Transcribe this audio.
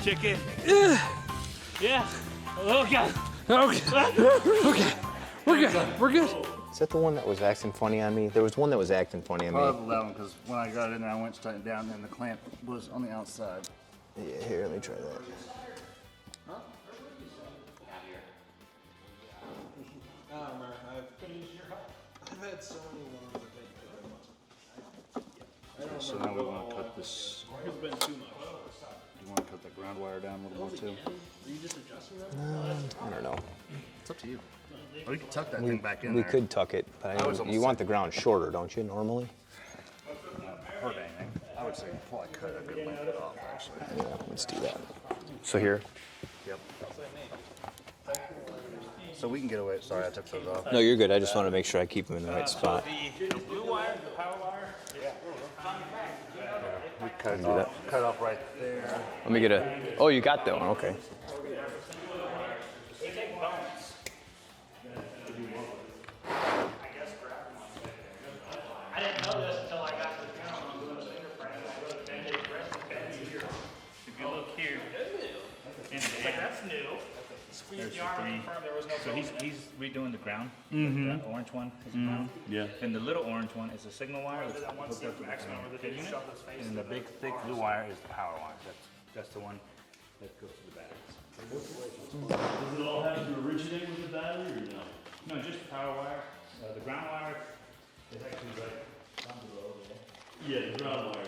chicken. Yeah. Oh God. Okay. We're good. We're good. Is that the one that was acting funny on me? There was one that was acting funny on me. Probably that one, because when I got in there, I went straight down, and the clamp was on the outside. Yeah, here, let me try that. I've had so many ones that So now we want to cut this. it's been too much. Do you want to cut the ground wire down a little more too? Are you just adjusting that? I don't know. It's up to you. Or you can tuck that thing back in We there. could tuck it, but I was almost you want the ground shorter, don't you, normally? Not hurt anything. I would say probably cut a good length of it off, actually. Yeah, let's do that. So here? Yep. So we can get away. Sorry, I took those off. No, you're good. I just want to make sure I keep them in the right spot. The blue wire, the power wire. We cut it Do off. Cut off right there. Let me get a. Oh, you got that one. Okay. They take bones. I didn't know this until I got to the town. I'm doing a fingerprint. I go to Band-Aid Dressing Bed. If you look here, like that's new. Squeeze the arm and confirm there was no. So he's redoing the ground. The orange one is the ground. Yeah. And the little orange one is a signal wire that's hooked up to the pin unit. And the big thick blue wire is the power wire. That's the one that goes to the batteries. Does it all have to originate with the battery or no? No, just the power wire. The ground wire is actually right down below there. Yeah, the ground wire